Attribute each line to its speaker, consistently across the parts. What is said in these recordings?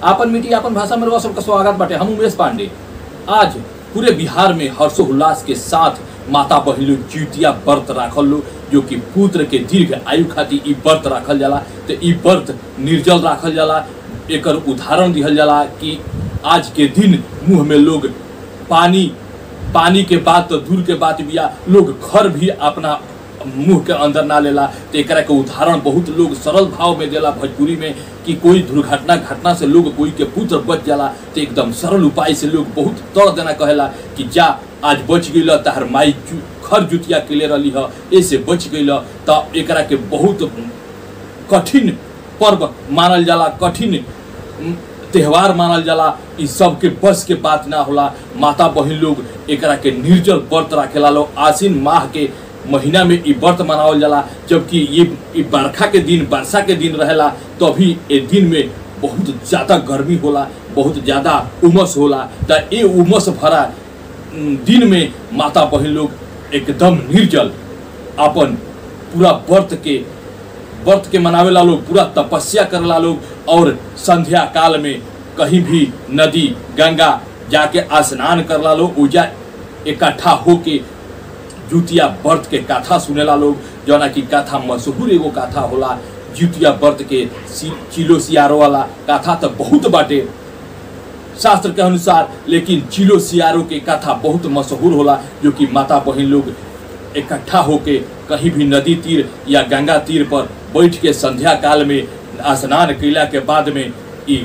Speaker 1: आपन मीठी आपन भाषा में रउआ सबका स्वागत बाटे। हम उमेश पांडे। आज पूरे बिहार में हर्षोल्लास के साथ माता बहिन लोग जिउतिया व्रत राखल लो, जो कि पुत्र के दीर्घ आयु खातिर ई व्रत राखल जाला। तो ई व्रत निर्जल राखल जाला। एकर उदाहरण दिहल जाला कि आज के दिन मुंह में लोग पानी के बात तो दूर के बात बिया, लोग घर भी अपना मुंह के अंदर ना लेला। तो एक के उदाहरण बहुत लोग सरल भाव में देला भोजपुरी में कि कोई दुर्घटना घटना से लोग कोई के पुत्र बच जाला तो एकदम सरल उपाय से लोग बहुत तोड़ देना कहेला कि जा आज बच गई तहर माई खर जुतिया के ले रही है, ऐसे बच गई तो एक के बहुत कठिन पर्व मानल जाला, कठिन त्यौहार मानल जाला। इस सब के बस के बात ना होला। माता बहिन लोग एकरा के निर्जल व्रत राखेला लोग। आसीन माह के महीना में ई व्रत मनावल जाला, जबकि ये बरखा के दिन वर्षा के दिन रहेला तभी ए दिन में बहुत ज़्यादा गर्मी होला, बहुत ज़्यादा उमस होला। तो ये उमस भरा दिन में माता बहिन लोग एकदम निर्जल अपन पूरा व्रत के मनावेला लोग, पूरा तपस्या करेला लोग। और संध्या काल में कहीं भी नदी गंगा जाके स्नान करला लोग, उजा इकट्ठा होके जिउतिया व्रत के कथा सुनेला लोग। जौना की कथा मशहूर एगो कथा होला जिउतिया व्रत के चिलो सियारो वाला कथा तो बहुत बाटे शास्त्र के अनुसार, लेकिन चिलो सियारो के कथा बहुत मशहूर होला, जो कि माता बहिन लोग इकट्ठा होके कहीं भी नदी तीर या गंगा तीर पर बैठ के संध्या काल में स्नान कैला के बाद में ई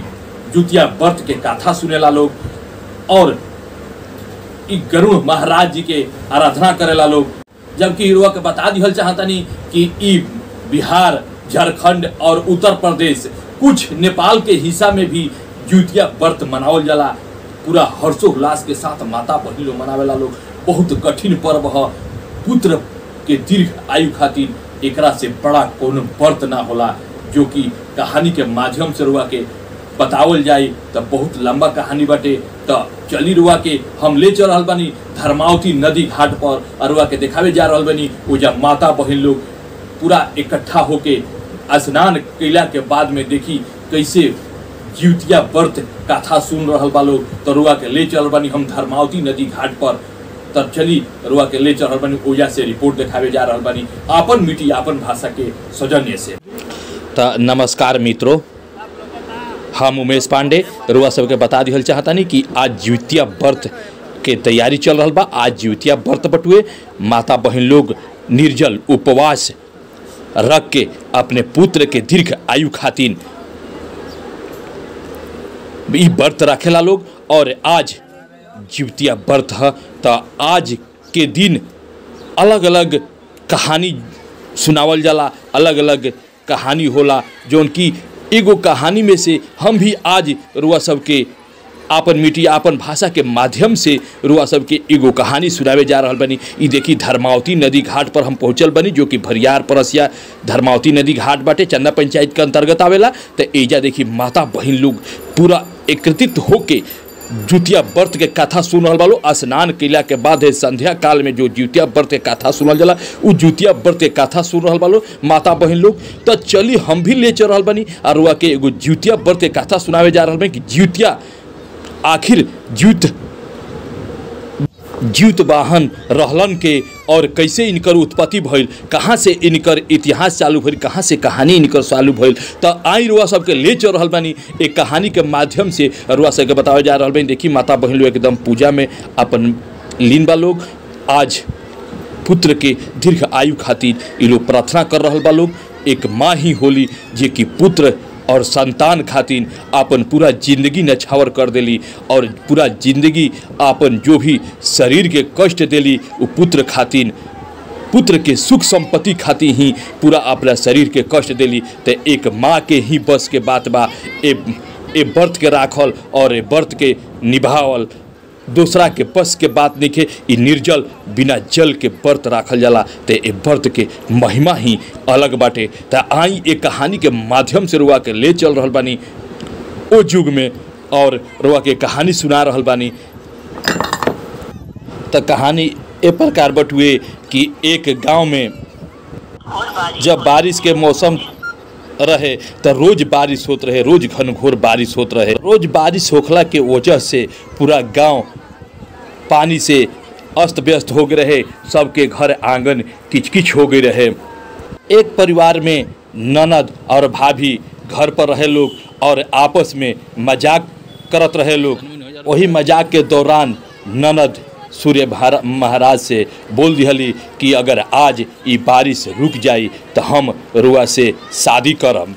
Speaker 1: जिउतिया व्रत के कथा सुनेला लोग। और ई गरुड़ महाराज जी के आराधना करेला लोग। जबकि रुआ के बता दिहल चाहतनी कि ई बिहार, झारखंड और उत्तर प्रदेश, कुछ नेपाल के हिस्सा में भी जिउतिया व्रत मनावल जाला। पूरा हर्षोल्लास के साथ माता बहिन लोग मनावेला लोग। बहुत कठिन पर्व है। पुत्र के दीर्घ आयु खातिर एकरा से बड़ा कोनो व्रत ना होला, जो कि कहानी के माध्यम से रुआ के बतावल जाए तो बहुत लंबा कहानी बाटे। तो चली रुआ के हम ले चल रहल बानी धर्मावती नदी घाट पर, और रुआ के देखावे जा रहल बानी वो जब माता बहिन लोग पूरा इकट्ठा होके स्नान कैला के बाद में देखी कैसे जिउतिया व्रत कथा सुन रहल बा लोग। तो रुआ के ले चल बानी हम धर्मावती नदी घाट पर। तब चली रुआ के ले चल रहल बानी ओजा से रिपोर्ट देखावे जा रहल बानी आपन मीठी आपन भाषा के सौजन्य से।
Speaker 2: तो नमस्कार मित्रों, हम उमेश पांडे रुआ सबके बता दिहल चाहतानी कि आज जिउतिया व्रत के तैयारी चल रहा बा। आज जिउतिया व्रत बटुए माता बहिन लोग निर्जल उपवास रख के अपने पुत्र के दीर्घ आयु खातिर ई व्रत रखेला लोग। और आज जिउतिया व्रत है तो आज के दिन अलग अलग कहानी सुनावल जाला, अलग अलग कहानी होला। जो उनकी एगो कहानी में से हम भी आज रुआ सबके आपन मीठी आपन भाषा के माध्यम से रुआ सबके एगो कहानी सुनावे जा रहल बनी। ई देखी धर्मावती नदी घाट पर हम पहुँचल बनी, जो कि भरियार परसिया धर्मावती नदी घाट बाटे, चंदा पंचायत के अंतर्गत आवेला। तो एजा देखी माता बहिन लोग पूरा एकत्रित होके जिउतिया व्रत के कथा सुन रहल बालो। स्नान कैला के बाद संध्या काल में जो जिउतिया व्रत के कथा सुनल जाला, उ जिउतिया व्रत के कथा सुन रहल बालो माता बहिन लोग। तो चली हम भी ले चल रहल बनी और रुआ के एगो जिउतिया व्रत के कथा सुनावे जा रहल बनी कि जिउतिया आखिर जिउत वाहन रहलन के और कैसे इनकर उत्पत्ति भइल, कहाँ से इनकर इतिहास चालू भइल, कहाँ से कहानी इनकर चालू भइल। तो आई रुआ सबके ले चल रहल बानी एक कहानी के माध्यम से रुआ सबके बतावे जा रहल बानी। देखी माता बहिन लोग एकदम पूजा में अपन लीन बा लोग। आज पुत्र के दीर्घ आयु खातिर ये लोग प्रार्थना कर रहल बा लोग। एक माँ ही होली जे कि पुत्र और संतान खातिर आपन पूरा जिंदगी नछावर कर देली, और पूरा जिंदगी आपन जो भी शरीर के कष्ट देली वो पुत्र खातिर, पुत्र के सुख संपत्ति खातिर ही पूरा अपना शरीर के कष्ट देली। तो एक माँ के ही बस के बात बा ए व्रत के राखल और ए व्रत के निभावल। दूसरा के बस के बात नहीं है। ई निर्जल बिना जल के व्रत राखल जाला। तो ये व्रत के महिमा ही अलग बाटे। तो आई एक कहानी के माध्यम से रुआ के ले चल रहल बानी ओ युग में, और रुआ के कहानी सुना रहल बानी। तो कहानी ए प्रकार बटुए कि एक गांव में जब बारिश के मौसम रहे तो रोज बारिश होत रहे, रोज घनघोर बारिश होत रहे। रोज बारिश होखला के वजह से पूरा गांव पानी से अस्त व्यस्त हो गए रहे, सबके घर आंगन किचकिच हो गए रहे। एक परिवार में ननद और भाभी घर पर रहे लोग और आपस में मजाक करत रहे लोग। वही मजाक के दौरान ननद सूर्य महाराज से बोल दिहली कि अगर आज ये बारिश रुक जाई तो हम रुआ से शादी करम।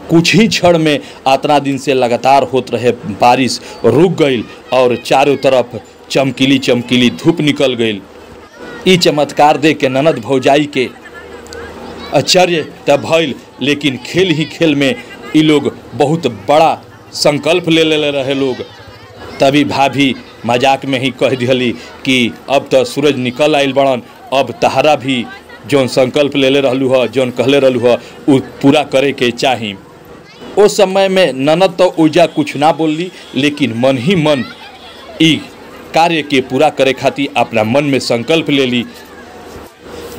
Speaker 2: कुछ ही क्षण में इतना दिन से लगातार होत रहे बारिश रुक गई और चारों तरफ चमकीली चमकीली धूप निकल गई। ई चमत्कार देख के ननद भौजाई के आश्चर्य त भइल, लेकिन खेल ही खेल में ये लोग बहुत बड़ा संकल्प ले रहे लोग। तभी भाभी मजाक में ही कह दिहली कि अब तो सूरज निकल आइल बड़न, अब तहरा भी जौन संकल्प ले रहलू ह, जौन कहले रहलू ह, उ पूरा करे के चाही। उस समय में ननद तो ओजा कुछ ना बोलली, लेकिन मन ही मन ई कार्य के पूरा करे खातिर अपना मन में संकल्प ले ली।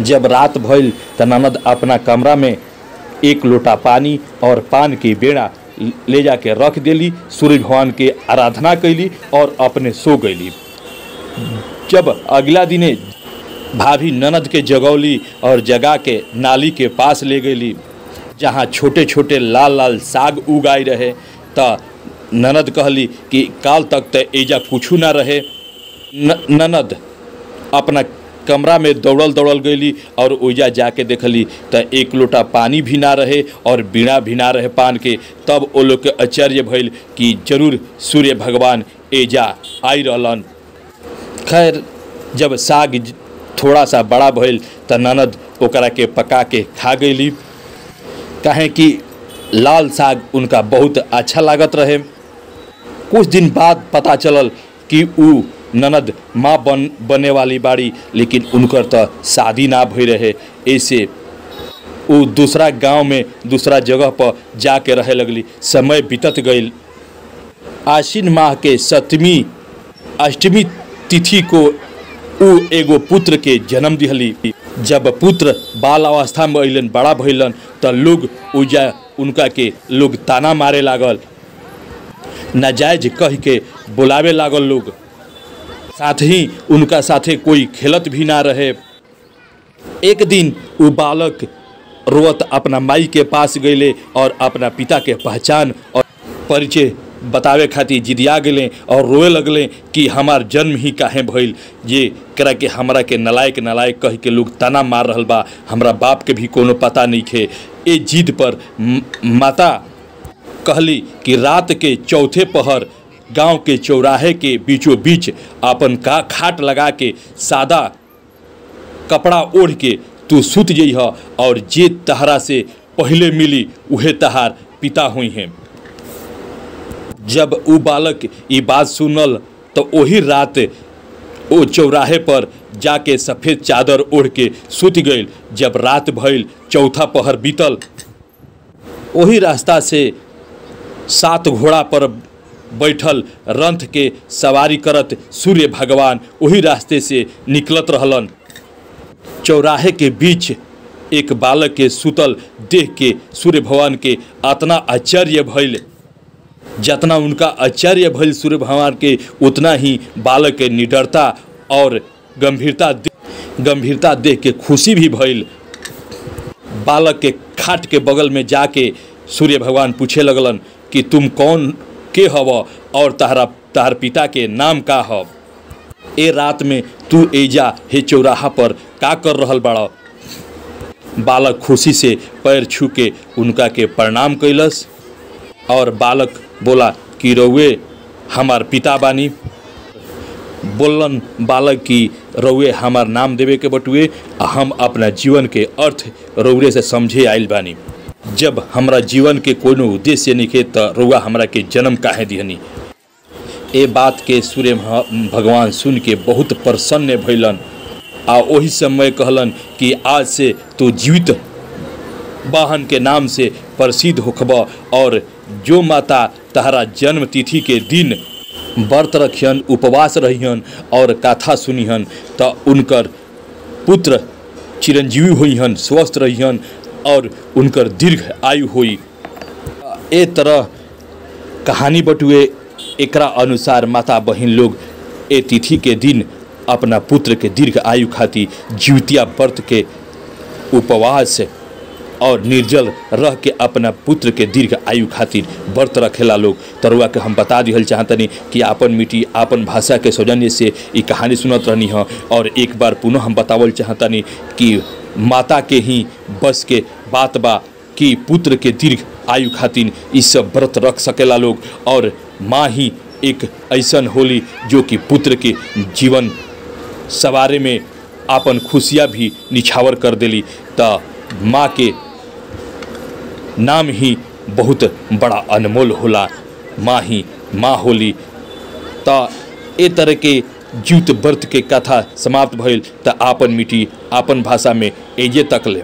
Speaker 2: जब रात भइल तो ननद अपना कमरा में एक लोटा पानी और पान की बेड़ा ले जाके रख देली, सूर्य भगवान के आराधना कैली और अपने सो गईली। जब अगला दिने भाभी ननद के जगौली और जगा के नाली के पास ले गईली जहाँ छोटे छोटे लाल लाल साग उगाई रहे। त ननद कहली कि काल तक तो एजा कुछू ना रहे। ननद अपना कमरा में दौड़ल गईली और ओजा जाके देखली तो एक लोटा पानी भी ना रहे और बीड़ा भी ना रहे पान के। तब वो लोग के आश्चर्य भइल कि जरूर सूर्य भगवान एजा आई रहलन। खैर जब साग थोड़ा सा बड़ा भइल तो ननद ओकरा के पका के खा गईली, काहे कि लाल साग उनका बहुत अच्छा लागत रहे। कुछ दिन बाद पता चलल कि उ ननद माँ बने वाली बाड़ी, लेकिन उनकर तो शादी ना भई रहे। ऐसे वो दूसरा गांव में दूसरा जगह पर जाके रहे लगली। समय बीतत गई। आश्विन माह के 7वीं अष्टमी तिथि को उ एगो पुत्र के जन्म दिहली। जब पुत्र बाल अवस्था में अइलन, बड़ा भइलन, तो लोग उजा उनका के लोग ताना मारे लागल, नाजायज कह के बुलावे लागल लोग। साथ ही उनका साथे कोई खेलत भी ना रहे। एक दिन वो बालक रोवत अपना माई के पास गए और अपना पिता के पहचान और परिचय बतावे खातिर जिदिया गए और रोए लगले कि हमार जन्म ही काहे भइल, जे करा के हमरा के नलायक नलायक कह के लोग ताना मार रहल बा, हमरा बाप के भी कोनो पता नहीं खे। ए जिद पर माता कहली कि रात के चौथे पहर गांव के चौराहे के बीचों बीच अपन का खाट लगा के सादा कपड़ा ओढ़ के तू सुत जइह और जे तहरा से पहले मिली उहे तहार पिता हुई हैं। जब उ बालक ये बात सुनल तो वही रात वो चौराहे पर जाके सफ़ेद चादर ओढ़ के सुत गई। जब रात भइल, चौथा पहर बीतल, वही रास्ता से 7 घोड़ा पर बैठल रथ के सवारी करत सूर्य भगवान वही रास्ते से निकलत रहलन। चौराहे के बीच एक बालक के सुतल देख के सूर्य भगवान के इतना आश्चर्य भइल। जितना उनका आश्चर्य भइल सूर्य भगवान के, उतना ही बालक के निडरता और गंभीरता देख के खुशी भी भइल। बालक के खाट के बगल में जाके सूर्य भगवान पूछे लगलन कि तुम कौन के हव और तहार पिता के नाम का हव? ए रात में तू एजा हे चौराहा पर का कर रहल बाड़ा? बालक खुशी से पैर छू के उनका के प्रणाम कैलस और बालक बोला कि रउए हमार पिता बानी। बोलन बालक की रउए हमार नाम देवे के बटुए, हम अपना जीवन के अर्थ रउरे से समझे आइल बानी। जब हमरा जीवन के कोनो उद्देश्य निखे त रउआ हमरा के जन्म काहे दिहनी? ए बात के सूर्य भगवान सुन के बहुत प्रसन्न भइलन आ वही समय कहलन कि आज से तू जीवित वाहन के नाम से प्रसिद्ध होखब और जो माता तहरा जन्म तिथि के दिन व्रत रखियन, उपवास रहियन और कथा सुनिहन तो उनकर पुत्र चिरंजीवी होइहन, स्वस्थ रहिहन और उनकर दीर्घ आयु होई। ए तरह कहानी बटुए। एकरा अनुसार माता बहिन लोग ए तिथि के दिन अपना पुत्र के दीर्घ आयु खातिर जिउतिया व्रत के उपवास और निर्जल रह के अपना पुत्र के दीर्घ आयु खातिर व्रत रखेला लोग। तरुआ के हम बता दिहल चाहतनी कि आपन मिट्टी आपन भाषा के सौजन्य से ये कहानी सुनत रहनी है। और एक बार पुनः हम बतावल चाहतनी कि माता के ही बस के बात बा कि पुत्र के दीर्घ आयु खातिर ई सब व्रत रख सकेला लोग। और माँ ही एक ऐसन होली जो कि पुत्र के जीवन सवारे में आपन खुशियाँ भी निछावर कर देली। त माँ के नाम ही बहुत बड़ा अनमोल होला। माँ ही माँ होली। त ए तरह के ज्यूत व्रत के कथा समाप्त भइल। त आपन मिट्टी आपन भाषा में एजे तक ले।